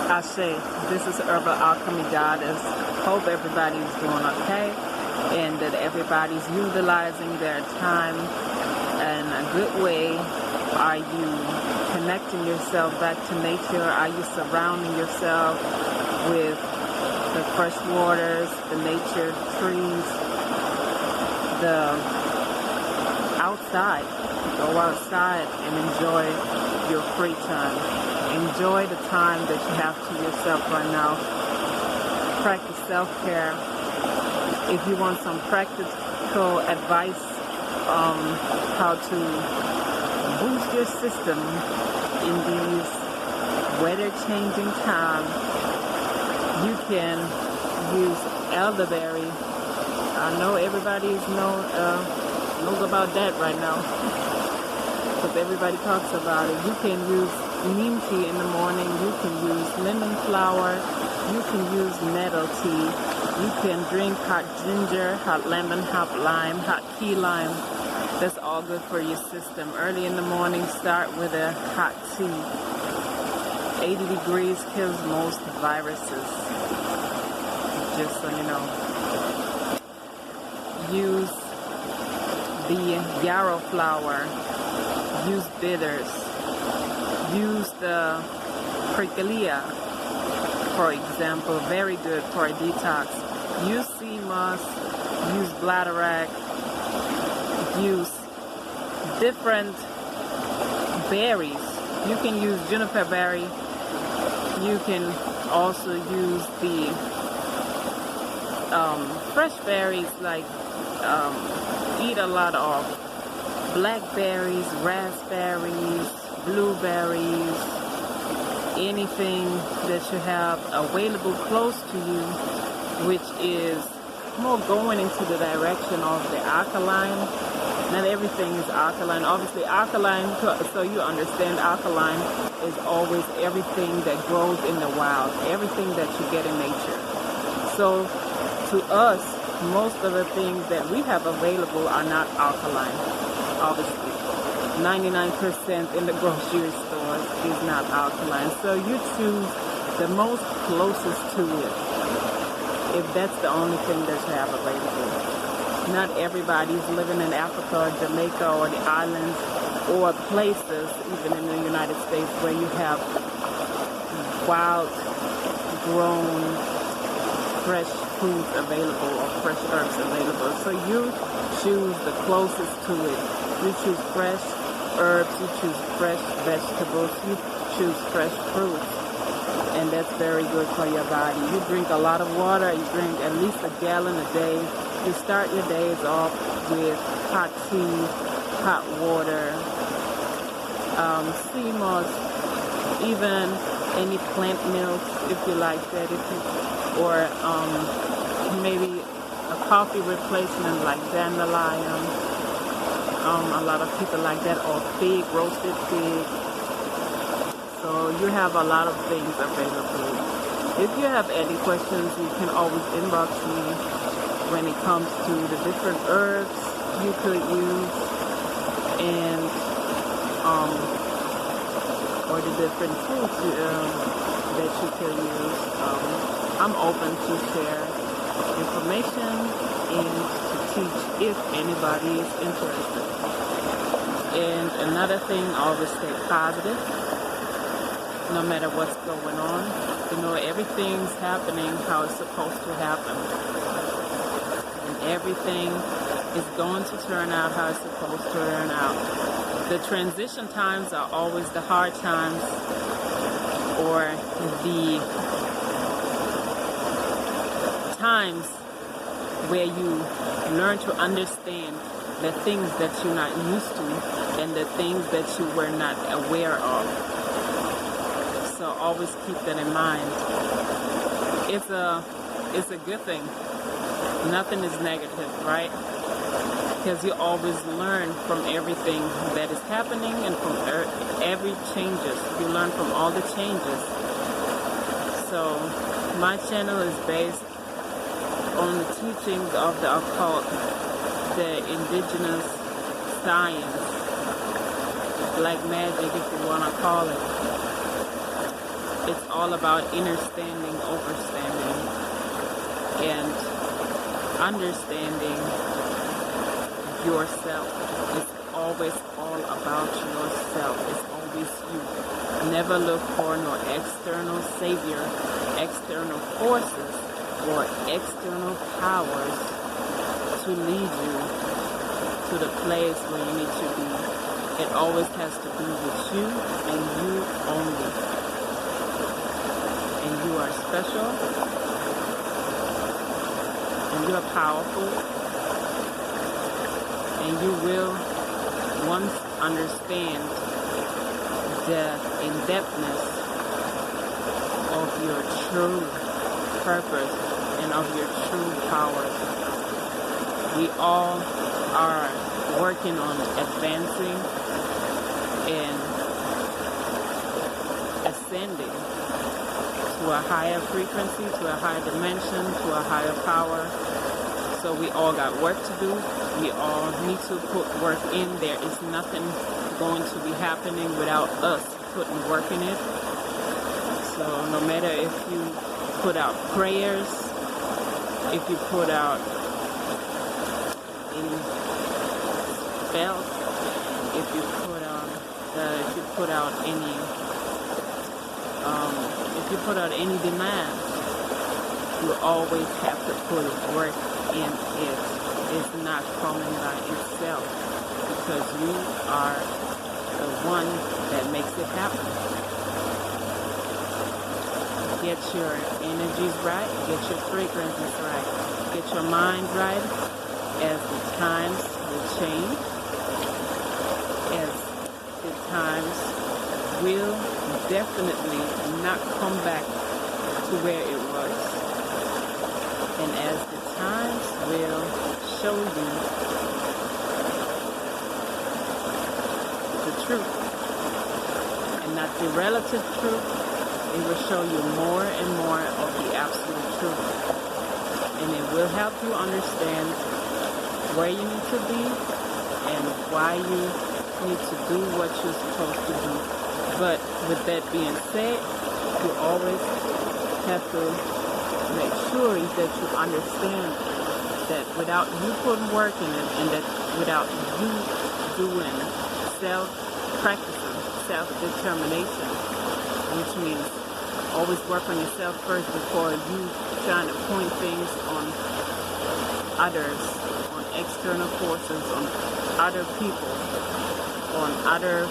Ashe, this is Herbal Alchemy Goddess. Hope everybody's doing okay and that everybody's utilizing their time in a good way. Are you connecting yourself back to nature? Are you surrounding yourself with the fresh waters, the nature, trees, the outside? Go outside and enjoy your free time. Enjoy the time that you have to yourself right now. Practice self-care. If you want some practical advice on how to boost your system in these weather-changing times, you can use elderberry. I know everybody knows about that right now because everybody talks about it. You can use neem tea in the morning. You can use lemon flower. You can use nettle tea. You can drink hot ginger, hot lemon, hot lime, hot key lime. That's all good for your system. Early in the morning, start with a hot tea. 80 degrees kills most viruses. Just so you know. Use the yarrow flower. Use bitters. Use the pricklia, for example, very good for a detox. Use sea moss, use bladderwrack, use different berries. You can use juniper berry. You can also use the fresh berries, like eat a lot of blackberries, raspberries, blueberries, anything that you have available close to you, which is more going into the direction of the alkaline. Not everything is alkaline. Obviously alkaline, so you understand, alkaline is always everything that grows in the wild, everything that you get in nature. So to us, most of the things that we have available are not alkaline, obviously. 99% in the grocery stores is not alkaline. So you choose the most closest to it, if that's the only thing that you have available. Not everybody's living in Africa or Jamaica or the islands or places, even in the United States, where you have wild grown fresh foods available or fresh herbs available. So you choose the closest to it. You choose fresh herbs, you choose fresh vegetables, you choose fresh fruits, and that's very good for your body. You drink a lot of water. You drink at least a gallon a day. You start your days off with hot tea, hot water, sea moss, even any plant milks if you like that, or maybe a coffee replacement like dandelion. A lot of people like that, or fig, roasted fig. So you have a lot of things available. If you have any questions, you can always inbox me when it comes to the different herbs you could use, and or the different foods that you can use. I'm open to share information and to teach if anybody is interested. And another thing, always stay positive, no matter what's going on. You know, everything's happening how it's supposed to happen. And everything is going to turn out how it's supposed to turn out. The transition times are always the hard times, or the times where you learn to understand the things that you're not used to and the things that you were not aware of. So always keep that in mind. It's a good thing. Nothing is negative, right? Because you always learn from everything that is happening and from every changes. You learn from all the changes. So my channel is based on the teachings of the occult, the indigenous science, black magic if you want to call it. It's all about understanding, overstanding, and understanding yourself. It's always all about yourself. It's always you. Never look for no external savior, external forces, or external powers to lead you to the place where you need to be. It always has to be with you and you only. And you are special, and you are powerful, and you will once understand the in-depthness of your true purpose and of your true power. We all are working on advancing and ascending to a higher frequency, to a higher dimension, to a higher power. So we all got work to do. We all need to put work in. There is nothing going to be happening without us putting work in it. So no matter if you put out prayers, if you put out any spells, if you put out any demands, you always have to put work in it. It's not coming by itself, because you are the one that makes it happen. Get your energies right, get your frequencies right, get your mind right, as the times will change, as the times will definitely not come back to where it was, and as the times will show you the truth, and not the relative truth. It will show you more and more of the absolute truth, and it will help you understand where you need to be and why you need to do what you're supposed to do. But with that being said, you always have to make sure that you understand that without you putting work in it, and that without you doing self-practicing, self-determination, which means always work on yourself first before you trying to point things on others, on external forces, on other people, on other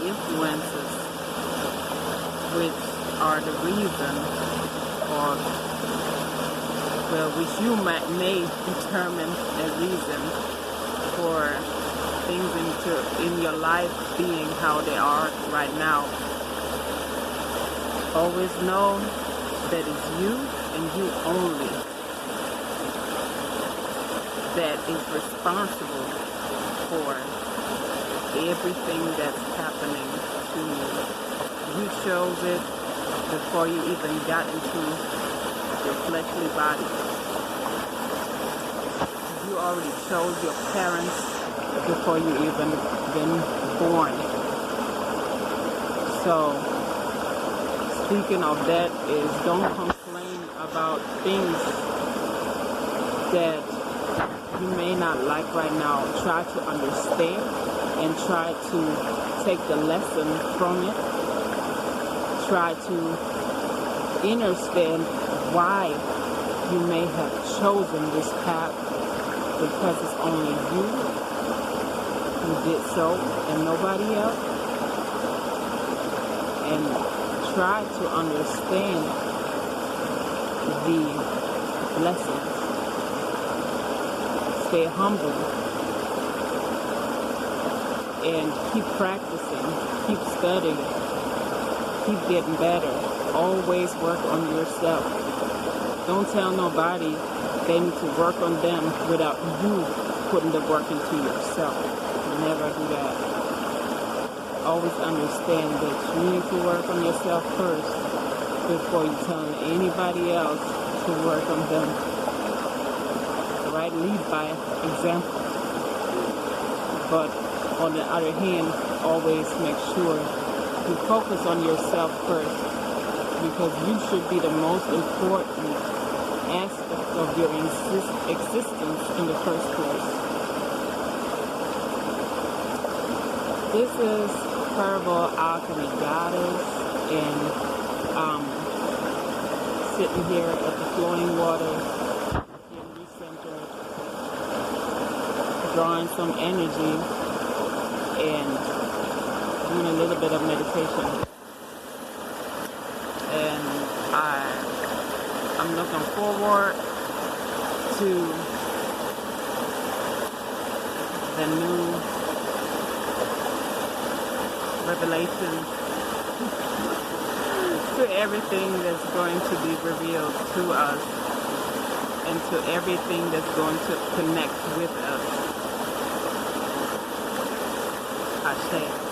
influences, which are the reason, or which you may determine a reason for things in your life being how they are right now. Always know that it's you and you only that is responsible for everything that's happening to you. You chose it before you even got into your fleshly body. You already chose your parents before you even been born. So, speaking of that, is don't complain about things that you may not like right now. Try to understand and try to take the lesson from it. Try to understand why you may have chosen this path, because it's only you who did so and nobody else. And try to understand the lessons. Stay humble and keep practicing, keep studying, keep getting better. Always work on yourself. Don't tell nobody they need to work on them without you putting the work into yourself. Never do that. Always understand that you need to work on yourself first before you tell anybody else to work on them. Right? Lead by example. But on the other hand, always make sure to focus on yourself first, because you should be the most important aspect of your existence in the first place. This is Herbal Alchemy Goddess, and sitting here at the flowing waters, getting recentered, drawing some energy, and doing a little bit of meditation. And I'm looking forward to the new revelation, to everything that's going to be revealed to us, and to everything that's going to connect with us. Ashe.